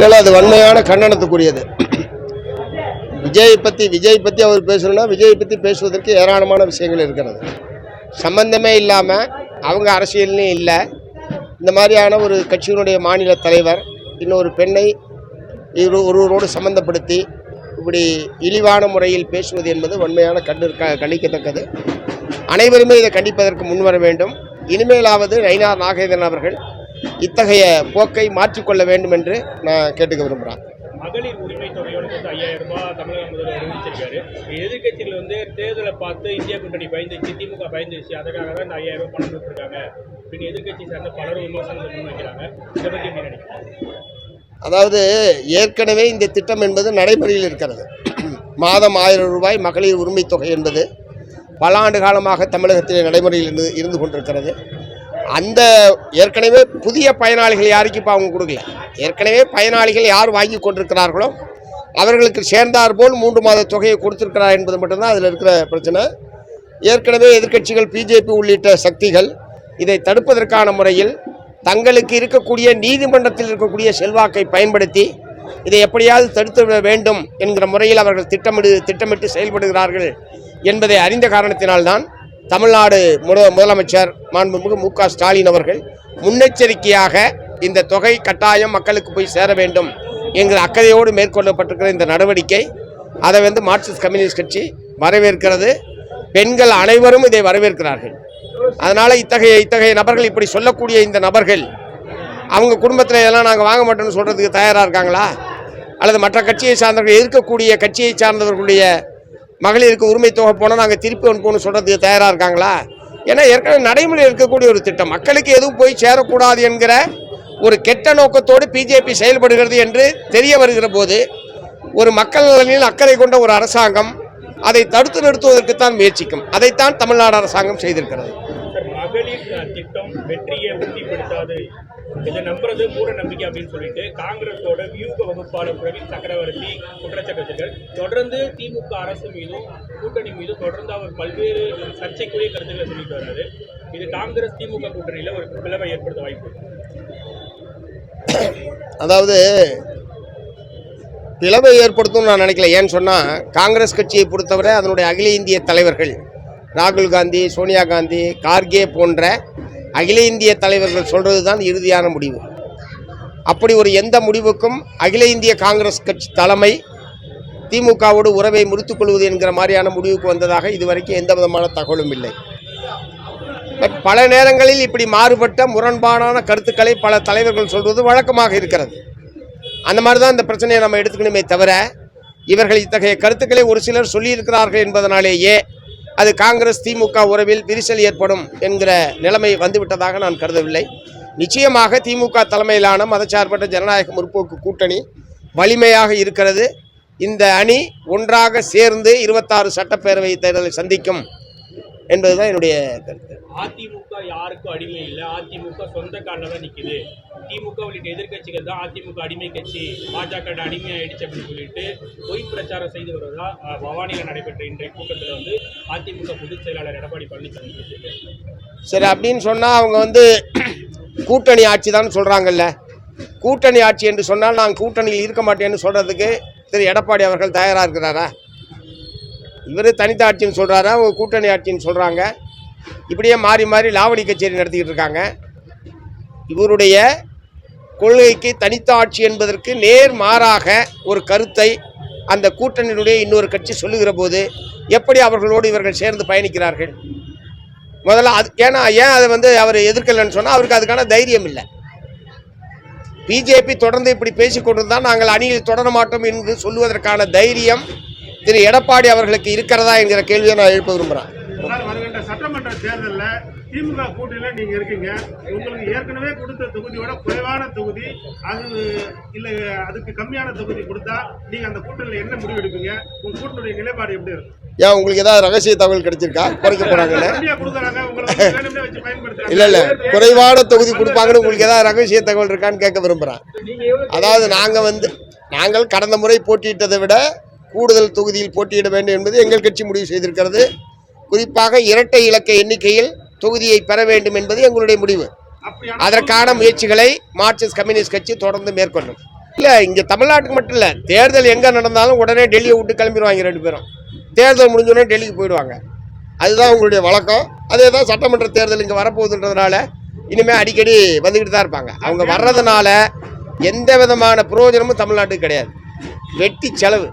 இல்லை, அது வன்மையான கண்டனத்துக்குரியது. விஜய் பற்றி அவர் பேசணும்னா விஜய் பற்றி பேசுவதற்கு ஏராளமான விஷயங்கள் இருக்கிறது. சம்பந்தமே இல்லாமல் அவங்க அரசியல்லையும் இல்லை, இந்த மாதிரியான ஒரு கட்சியினுடைய மாநில தலைவர் இன்னொரு பெண்ணை ஒருவரோடு சம்பந்தப்படுத்தி இப்படி இழிவான முறையில் பேசுவது என்பது வன்மையான கண்டிக்கத்தக்கது. அனைவருமே இதை கண்டிப்பதற்கு முன்வர வேண்டும். இனிமேலாவது நயினார் நாகேந்திரன் அவர்கள் இத்தகைய போக்கை மாற்றிக்கொள்ள வேண்டும் என்று நான் கேட்டுக்க விரும்புகிறேன். மகளிர் உரிமை தொகையோட 5000 ரூபாய் தமிழக முதல்வர் அறிவிச்சிருக்காரு. எதிர்கட்சிகள் தேர்தலை பார்த்து இந்தியா கூட்டணி பயந்துச்சு, திமுக பயந்துச்சு, அதுக்காக தான் இந்த 5000 ரூபாய் பணம் கொடுத்துருக்காங்க அப்படின்னு எதிர்கட்சி சேர்ந்த பலரும் விமர்சனத்தை முன்வைக்கிறாங்க. இதை பற்றி எப்படி நினைக்கிறீங்க? அதாவது ஏற்கனவே இந்த திட்டம் என்பது நடைமுறையில் இருக்கிறது. மாதம் 1000 ரூபாய் மகளிர் உரிமை தொகை என்பது பல ஆண்டு காலமாக தமிழகத்தில் நடைமுறையில் இருந்து கொண்டிருக்கிறது. அந்த ஏற்கனவே புதிய பயனாளிகள் யாருக்கு இப்போ அவங்க கொடுக்கல. ஏற்கனவே பயனாளிகள் யார் வாங்கி கொண்டிருக்கிறார்களோ அவர்களுக்கு சேர்ந்தார் போல் 3 மாத தொகையை கொடுத்திருக்கிறார் என்பது மட்டும்தான் அதில் இருக்கிற பிரச்சனை. ஏற்கனவே எதிர்க்கட்சிகள் பிஜேபி உள்ளிட்ட சக்திகள் இதை தடுப்பதற்கான முறையில் தங்களுக்கு இருக்கக்கூடிய நீதிமன்றத்தில் இருக்கக்கூடிய செல்வாக்கை பயன்படுத்தி இதை எப்படியாவது தடுத்து வேண்டும் என்கிற முறையில் அவர்கள் திட்டமிட்டு செயல்படுகிறார்கள் என்பதை அறிந்த காரணத்தினால்தான் தமிழ்நாடு முதலமைச்சர் மாண்புமிகு மு.க. ஸ்டாலின் அவர்கள் முன்னெச்சரிக்கையாக இந்த தொகை கட்டாயம் மக்களுக்கு போய் சேர வேண்டும் என்கிற அக்கறையோடு மேற்கொள்ளப்பட்டிருக்கிற இந்த நடவடிக்கை அதை மார்க்சிஸ்ட் கம்யூனிஸ்ட் கட்சி வரவேற்கிறது. பெண்கள் அனைவரும் இதை வரவேற்கிறார்கள். அதனால் இத்தகைய நபர்கள் இப்படி சொல்லக்கூடிய இந்த நபர்கள் அவங்க குடும்பத்தில் இதெல்லாம் நாங்கள் வாங்க மாட்டோம்னு சொல்கிறதுக்கு தயாராக இருக்காங்களா? அல்லது மற்ற கட்சியை சார்ந்தவர்கள் இருக்கக்கூடிய கட்சியை சார்ந்தவர்களுடைய மகளிருக்கு உரிமை தொகை போனால் நாங்கள் திருப்பி அனுப்பணும்னு சொல்கிறதுக்கு தயாராக இருக்காங்களா? ஏன்னா ஏற்கனவே நடைமுறையில் இருக்கக்கூடிய ஒரு திட்டம், மக்களுக்கு எதுவும் போய் சேரக்கூடாது என்கிற ஒரு கெட்ட நோக்கத்தோடு பிஜேபி செயல்படுகிறது என்று தெரிய வருகிற போது ஒரு மக்கள் நலனில் அக்கறை கொண்ட ஒரு அரசாங்கம் அதை தடுத்து நிறுத்துவதற்குத்தான் முயற்சிக்கும். அதைத்தான் தமிழ்நாடு அரசாங்கம் செய்திருக்கிறது. மகளிர் திட்டம் வெற்றியை உறுதிப்படுத்தாது, இதை நம்புறது மூட நம்பிக்கை அப்படின்னு சொல்லிட்டு காங்கிரஸோட வியூக வகுப்பாளர் பிரவீன் சக்கரவர்த்தி குற்றச்சாட்டுகள் தொடர்ந்து திமுக அரசு மீதும் கூட்டணி மீதும் தொடர்ந்து அவர் பல்வேறு சர்ச்சைக்குரிய கருத்துக்களை சொல்லிட்டு வர்றாரு. இது காங்கிரஸ் திமுக கூட்டணியில் ஒரு பிளவை ஏற்படுத்த வாய்ப்பு. அதாவது பிளவை ஏற்படுத்தும் நான் நினைக்கல. ஏன்னு சொன்னால் காங்கிரஸ் கட்சியை பொறுத்தவரை அதனுடைய அகில இந்திய தலைவர்கள் ராகுல் காந்தி, சோனியா காந்தி, கார்கே போன்ற அகில இந்திய தலைவர்கள் சொல்கிறது தான் இறுதியான முடிவு. அப்படி ஒரு எந்த முடிவுக்கும் அகில இந்திய காங்கிரஸ் கட்சி தலைமை திமுகவோடு உறவை முறித்துக்கொள்வது என்கிற மாதிரியான முடிவுக்கு வந்ததாக இதுவரைக்கும் எந்த விதமான தகவலும் இல்லை. பட் பல நேரங்களில் இப்படி மாறுபட்ட முரண்பாடான கருத்துக்களை பல தலைவர்கள் சொல்வது வழக்கமாக இருக்கிறது. அந்த மாதிரி தான் இந்த பிரச்சனையை நம்ம எடுத்துக்கணுமே தவிர இவர்கள் இத்தகைய கருத்துக்களை ஒரு சிலர் சொல்லியிருக்கிறார்கள் என்பதனாலேயே அது காங்கிரஸ் திமுக உறவில் விரிசல் ஏற்படும் என்கிற நிலைமை வந்துவிட்டதாக நான் கருதவில்லை. நிச்சயமாக திமுக தலைமையிலான மதச்சார்பற்ற ஜனநாயக முற்போக்கு கூட்டணி வலிமையாக இருக்கிறது. இந்த அணி ஒன்றாக சேர்ந்து 26 சட்டப்பேரவை தேர்தலை சந்திக்கும் என்பதுதான் என்னுடைய கருத்து. அதிமுக யாருக்கும் அடிமை இல்லை, அதிமுக சொந்த காலில் தான் நிற்குது. திமுக உள்ளிட்ட எதிர்கட்சிகள் தான் அதிமுக அடிமை கட்சி, பாஜக அடிமை ஆயிடுச்சு அப்படின்னு சொல்லிட்டு பொய் பிரச்சாரம் செய்து வருவதா பவானியில் நடைபெற்ற இன்றைய கூட்டத்தில் அதிமுக பொதுச் செயலாளர் எடப்பாடி பழனிசாமி பேசியிருக்காரு. சரி, அப்படின்னு சொன்னால் அவங்க கூட்டணி ஆட்சி தான் சொல்கிறாங்கல்ல. கூட்டணி ஆட்சி என்று சொன்னால் நான் கூட்டணியில் இருக்க மாட்டேன்னு சொல்கிறதுக்கு திரு எடப்பாடி அவர்கள் தயாராக இருக்கிறாரா? இவர் தனித்த ஆட்சின்னு சொல்கிறாரா, அவங்க கூட்டணி ஆட்சின்னு சொல்கிறாங்க. இப்படியே மாறி மாறி லாவணி கச்சேரி நடத்திக்கிட்டு இருக்காங்க. இவருடைய கொள்கைக்கு தனித்த ஆட்சி என்பதற்கு நேர் மாறாக ஒரு கருத்தை அந்த கூட்டணியினுடைய இன்னொரு கட்சி சொல்லுகிற போது எப்படி அவர்களோடு இவர்கள் சேர்ந்து பயணிக்கிறார்கள்? முதல்ல அது ஏன் அதை அவர் எதிர்க்கலன்னு சொன்னால் அவருக்கு அதுக்கான தைரியம் இல்லை. பிஜேபி தொடர்ந்து இப்படி பேசிக்கொண்டிருந்தால் நாங்கள் அணியில் தொடர மாட்டோம் என்று சொல்லுவதற்கான தைரியம் திரு எடப்பாடி அவர்களுக்கு இருக்கிறதா என்கிற கேள்வியை நான் எழுப்ப விரும்புகிறேன். வருகின்ற சட்டமன்ற தேர்தலில் திமுக கூட்டணியில் நீங்க இருக்கீங்க, உங்களுக்கு ஏற்கனவே கொடுத்த தொகுதியோட குறைவான தொகுதி, அது இல்லை அதுக்கு கம்மியான தொகுதி கொடுத்தா நீங்க அந்த கூட்டணியில் என்ன முடிவு எடுப்பீங்க? உங்க கூட்டணியுடைய நிலைப்பாடு எப்படி இருக்கும்? ஏன் உங்களுக்கு ஏதாவது ரகசிய தகவல் கிடைச்சிருக்கா? குறைக்க போறாங்கல்ல, இல்ல குறைவான தொகுதி கொடுப்பாங்கன்னு உங்களுக்கு ஏதாவது ரகசிய தகவல் இருக்கான்னு கேட்க விரும்புறேன். அதாவது நாங்கள் கடந்த முறை போட்டியிட்டதை விட கூடுதல் தொகுதியில் போட்டியிட வேண்டும் என்பது எங்கள் கட்சி முடிவு செய்திருக்கிறது. குறிப்பாக இரட்டை இலக்க எண்ணிக்கையில் தொகுதியை பெற வேண்டும் என்பது எங்களுடைய முடிவு. அதற்கான முயற்சிகளை மார்க்சிஸ்ட் கம்யூனிஸ்ட் கட்சி தொடர்ந்து மேற்கொள்ளும். இல்லை இங்கே தமிழ்நாட்டுக்கு மட்டும் இல்லை, தேர்தல் எங்கே நடந்தாலும் உடனே டெல்லியை விட்டு கிளம்பிடுவாங்க 2 பேரும். தேர்தல் முடிஞ்சோடனே டெல்லிக்கு போயிடுவாங்க. அதுதான் உங்களுடைய வழக்கம். அதே தான் சட்டமன்ற தேர்தல் இங்கே வரப்போகுதுன்றதுனால இனிமேல் அடிக்கடி வந்துக்கிட்டு தான் இருப்பாங்க. அவங்க வர்றதுனால எந்த விதமான பிரயோஜனமும் தமிழ்நாட்டுக்கு கிடையாது. வெட்டி செலவு.